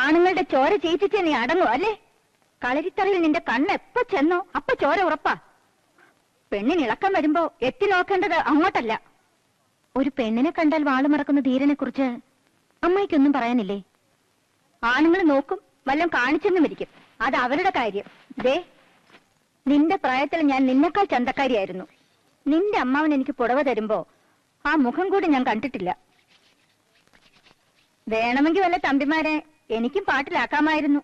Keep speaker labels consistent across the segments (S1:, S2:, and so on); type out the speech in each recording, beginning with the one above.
S1: ആണുങ്ങളുടെ ചോര ചെയ്യിച്ചിട്ട് നീ അടങ്ങും അല്ലേ? കളരിത്തറയിൽ നിന്റെ കണ്ണ് എപ്പോ ചെന്നോ അപ്പൊ ചോര ഉറപ്പാ. പെണ്ണിന് ഇളക്കം വരുമ്പോ എത്തി നോക്കേണ്ടത് അങ്ങോട്ടല്ല. ഒരു പെണ്ണിനെ കണ്ടാൽ വാള് മറക്കുന്ന ധീരനെ കുറിച്ച് അമ്മായിക്കൊന്നും പറയാനില്ലേ? ആണുങ്ങൾ നോക്കും, വല്ലതും കാണിച്ചെന്നും ഇരിക്കും. അത് അവരുടെ കാര്യം. ദേ, നിന്റെ പ്രായത്തിൽ ഞാൻ നിന്നെക്കാൾ ചന്തക്കാരിയായിരുന്നു. നിന്റെ അമ്മാവൻ എനിക്ക് പുടവ തരുമ്പോ ആ മുഖം കൂടി ഞാൻ കണ്ടിട്ടില്ല. വേണമെങ്കിൽ വല്ല തമ്പിമാരെ എനിക്കും പാട്ടിലാക്കാമായിരുന്നു.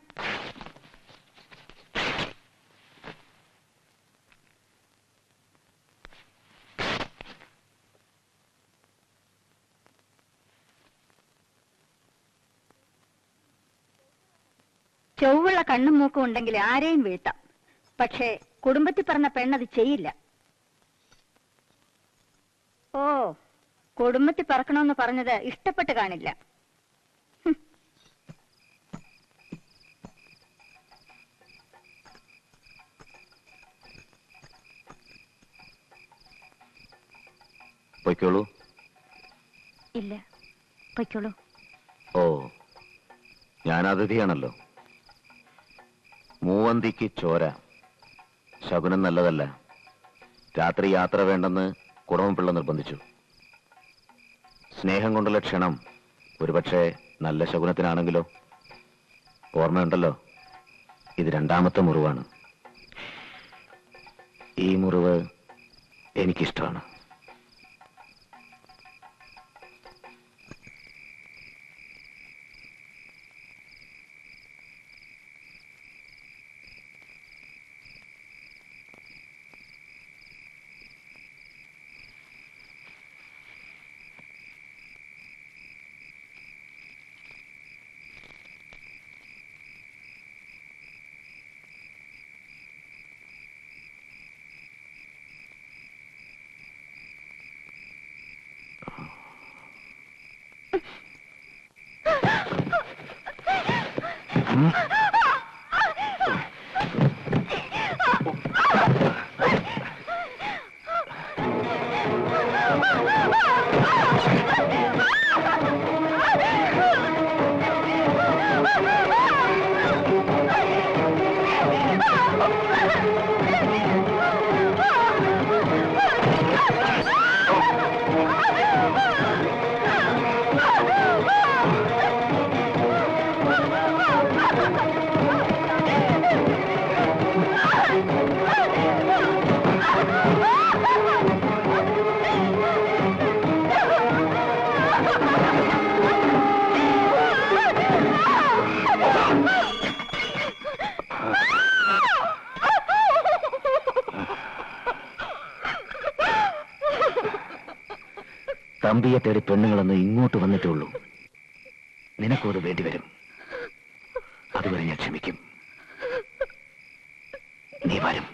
S1: ചൊവ്വുള്ള കണ്ണും മൂക്കും ഉണ്ടെങ്കിൽ ആരെയും വീഴ്ത്താം. പക്ഷേ കുടുംബത്തിൽ പറഞ്ഞ പെണ്ണത് ചെയ്യില്ല. ഓ, കുടുംബത്തിൽ പറക്കണമെന്ന് പറഞ്ഞത് ഇഷ്ടപ്പെട്ട് കാണില്ല.
S2: പൊയ്ക്കോളൂ.
S1: ഇല്ല, പൊയ്ക്കോളൂ.
S2: ഓ, ഞാൻ അതിഥിയാണല്ലോ. മൂവന്തിക്ക് ചോര ശകുനം നല്ലതല്ല. രാത്രി യാത്ര വേണ്ടെന്ന് കുടമപിള്ള നിർബന്ധിച്ചു. സ്നേഹം കൊണ്ടുള്ള ക്ഷണം ഒരുപക്ഷെ നല്ല ശകുനത്തിനാണെങ്കിലോ? ഓർമ്മയുണ്ടല്ലോ, ഇത് രണ്ടാമത്തെ മുറിവാണ്. ഈ മുറിവ് എനിക്കിഷ്ടമാണ്. തമ്പിയെ തേടി പെണ്ണുങ്ങളൊന്ന് ഇങ്ങോട്ട് വന്നിട്ടുള്ളൂ. നിനക്കോട് വേണ്ടിവരും. അതുവരെ ഞാൻ ക്ഷമിക്കും. നീ വരും,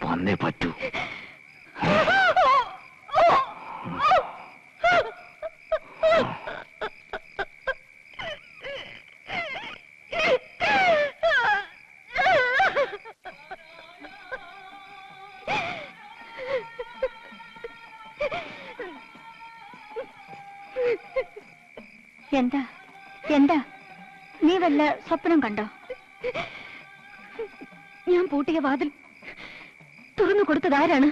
S2: വന്നേ പറ്റൂ.
S1: എന്താ എന്താ നീ വല്ല സ്വപ്നം കണ്ടോ? ഞാൻ പൂട്ടിയ വാതിൽ തുറന്നു കൊടുത്തതാരാണ്?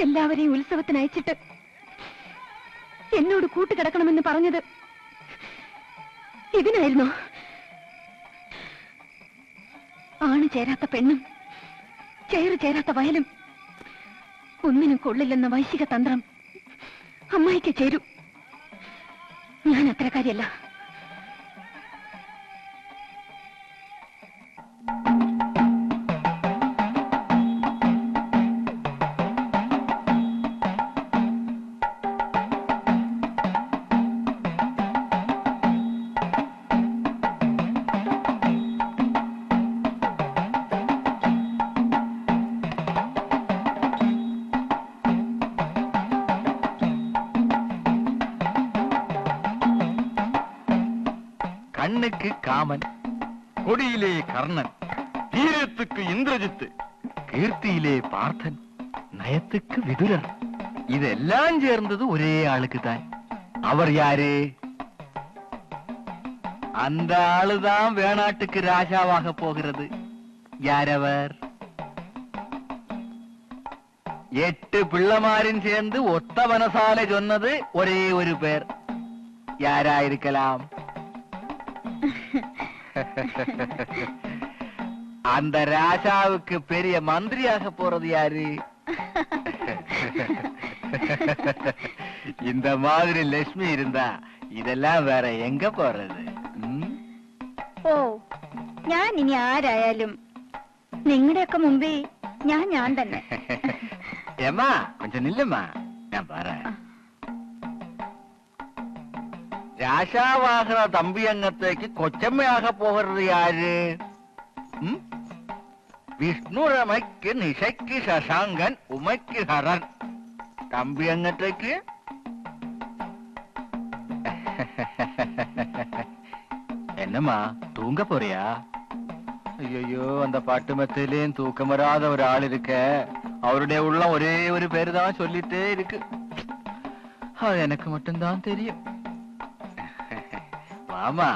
S1: എല്ലാവരെയും ഉത്സവത്തിന് അയച്ചിട്ട് എന്നോട് കൂട്ടുകിടക്കണമെന്ന് പറഞ്ഞത് ഇതിനായിരുന്നോ? ആണ് ചേരാത്ത പെണ്ണും ചേറ് ചേരാത്ത വയലും ഒന്നിനും കൊള്ളില്ലെന്ന വൈശിക തന്ത്രം അമ്മായിക്ക് ചേരൂ. ഞാൻ അത്രക്കാരിയല്ല.
S3: கண்ணுக்கு காமன், கொடியிலே கர்ணன், தீரத்துக்கு இந்திரஜித்து, கீர்த்தியிலே பார்த்தன், நயத்துக்கு விதுரர். இதெல்லாம் சேர்ந்தது ஒரே ஆளுக்கு தான். அவர் யாரு? அந்த ஆளுதான் வேணாட்டுக்கு ராஜாவாக போகிறது. யாரவர்? 8 பிள்ளைமாரின் சேர்ந்து ஒத்த மனசால சொன்னது ஒரே ஒரு பேர். யாரா இருக்கலாம்? அந்த ராஜாவுக்கு பெரிய மந்திரியாக போறது யாரு? இந்த மாதிரி லட்சுமி இருந்தா ഇതെല്ലാം വേറെ എങ്ക പോறது?
S1: ഓ, ഞാൻ ഇനി ആരായാലും നിങ്ങളുടെയൊക്കെ മുമ്പേ ഞാൻ തന്നെ.
S3: ഏമാ കൊഞ്ചം നില്ലമ്മാ, ഞാൻ പറയാം. രാജാവാകുന്ന തമ്പിയങ്ങത്തേക്ക് കൊച്ചമ്മയാക പോകരുത് യാര്? വിഷ്ണുരമയ്ക്ക് നിശയ്ക്ക് ശശാങ്കൻ ഉമയ്ക്ക് ഹരൻ. തമ്പിയങ്ങത്തേക്ക് என்னம்மா தூங்க போறியா? ஐயோ, அந்த பாட்டு மெத்திலையும் தூக்கம் வராத ஒரு ஆள் இருக்க. அவருடைய உள்ள ஒரே ஒரு பேரு தான் சொல்லிட்டே இருக்கு. அது எனக்கு மட்டும்தான் தெரியும். மாமா,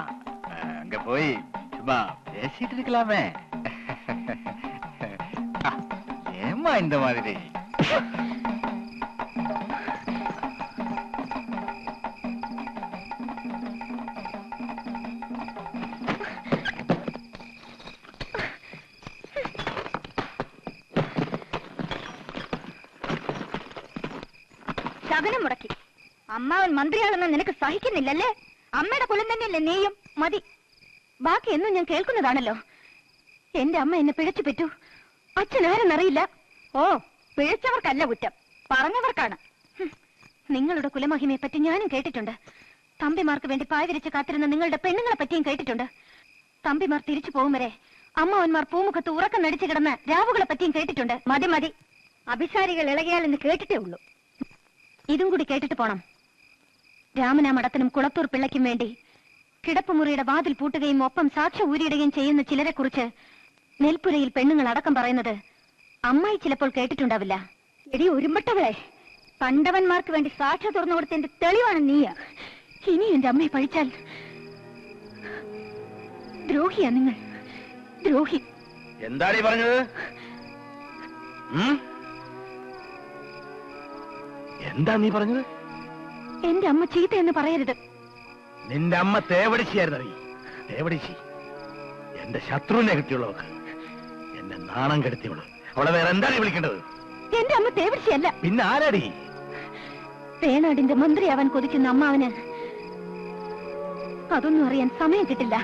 S3: அங்க போய் சும்மா பேசிட்டு இருக்கலாமே. ஏம்மா இந்த மாதிரி?
S1: ശകനം മുടക്കി. അമ്മാവൻ മന്ത്രിയാണെന്ന് നിനക്ക് സഹിക്കുന്നില്ലല്ലേ? അമ്മയുടെ കുലം തന്നെയല്ലേ നീയും? മതി. ബാക്കി എന്നും ഞാൻ കേൾക്കുന്നതാണല്ലോ. എന്റെ അമ്മ എന്നെ പിഴച്ചു പറ്റൂ. അച്ഛനാരെന്നറിയില്ല. ഓ, പിഴച്ചവർക്കല്ല കുറ്റം, പറഞ്ഞവർക്കാണ്. നിങ്ങളുടെ കുലമഹിമയെ പറ്റി ഞാനും കേട്ടിട്ടുണ്ട്. തമ്പിമാർക്ക് വേണ്ടി പായവിരിച്ച് കാത്തിരുന്ന നിങ്ങളുടെ പെണ്ണുങ്ങളെ പറ്റിയും കേട്ടിട്ടുണ്ട്. തമ്പിമാർ തിരിച്ചു പോകും വരെ അമ്മാവന്മാർ പൂമുഖത്ത് ഉറക്കം നടിച്ചു കിടന്ന രാവുകളെ പറ്റിയും കേട്ടിട്ടുണ്ട്. മതി മതി, അഭിസാരികൾ ഇളകിയാലെന്ന് കേട്ടിട്ടേ ഉള്ളൂ. ഇതും കൂടി കേട്ടിട്ട് പോണം. രാമനാമടത്തിനും കുളത്തൂർ പിള്ളയ്ക്കും വേണ്ടി കിടപ്പുമുറിയുടെ വാതിൽ പൂട്ടുകയും ഒപ്പം സാക്ഷ്യം ഊരിയിടുകയും ചെയ്യുന്ന ചിലരെ കുറിച്ച് നെൽപ്പുരയിൽ പെണ്ണുങ്ങൾ അടക്കം പറയുന്നത് അമ്മായി ചിലപ്പോൾ കേട്ടിട്ടുണ്ടാവില്ല. എടി ഉരുമ്പട്ടവളെ, പണ്ടവന്മാർക്ക് വേണ്ടി സാക്ഷ്യം തുറന്നു കൊടുത്തതിന്റെ തെളിവാണ് നീ. ഇനി എന്റെ അമ്മയെ പഴിച്ചാൽ ദ്രോഹിയാ നിങ്ങൾ, ദ്രോഹി.
S2: എന്താണ് പറഞ്ഞത്? എന്താ നീ പറഞ്ഞത്?
S1: എന്റെ അമ്മ ചീത്ത എന്ന് പറയരുത്.
S2: നിന്റെ അമ്മ തേവടിച്ചിയായിരുന്നു. നീ തേവടിച്ചി എന്റെ ശത്രുവിനെ കിട്ടിയുള്ളവർക്ക്, എന്നെ നാണം കെടുത്തിയുള്ളൂ. അവളെ വേറെ എന്താണ് വിളിക്കേണ്ടത്?
S1: എന്റെ അമ്മ തേവടിച്ചിയല്ല.
S2: പിന്നെ ആരാടി?
S1: വേണാടിന്റെ മന്ത്രിയാവാൻ കൊതിക്കുന്ന അമ്മാവന് അതൊന്നും അറിയാൻ സമയം കിട്ടില്ല.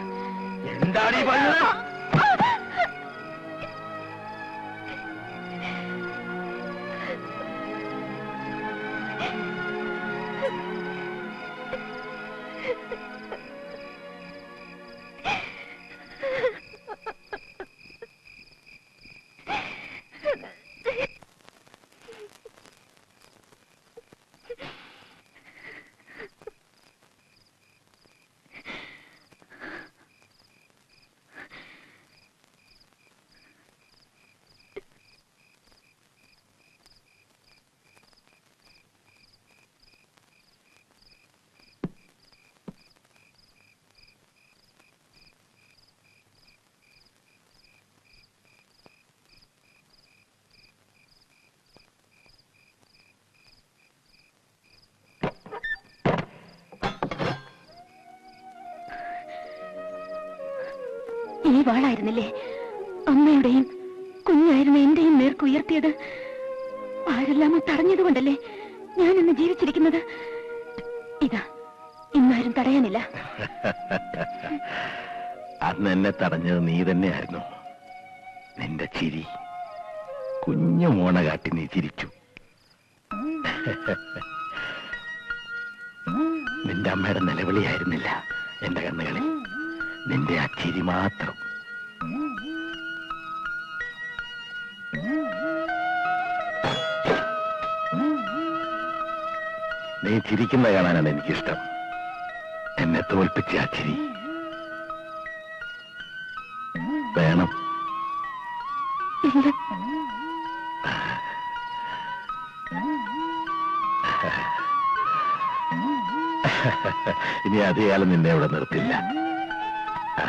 S2: എന്താടി പറഞ്ഞത്?
S1: ഈ വാളായിരുന്നില്ലേ അമ്മയുടെയും കുഞ്ഞായിരുന്ന എന്റെയും നേർക്ക് ഉയർത്തിയത്? ആരെല്ലാമോ തടഞ്ഞതുകൊണ്ടല്ലേ ഞാൻ ഇന്ന് ജീവിച്ചിരിക്കുന്നത്. ഇതാ, ഇന്നാരും തടയാനില്ല.
S2: അന്ന് എന്നെ തടഞ്ഞത് നീ തന്നെയായിരുന്നു. നിന്റെ ചിരി, കുഞ്ഞു മോണ കാട്ടി നീ ചിരിച്ചു. നിന്റെ അമ്മയുടെ നിലവിളിയായിരുന്നില്ല എന്റെ കണ്ണുകളിൽ, നിന്റെ ആ ചിരി മാത്രം. നീ ചിരിക്കുന്ന കാണാനാണ് എനിക്കിഷ്ടം. എന്നെ തോൽപ്പിച്ച ആ ചിരി വേണം. ഇനി അധികാലം നിന്നെ ഇവിടെ നിർത്തില്ല. ആ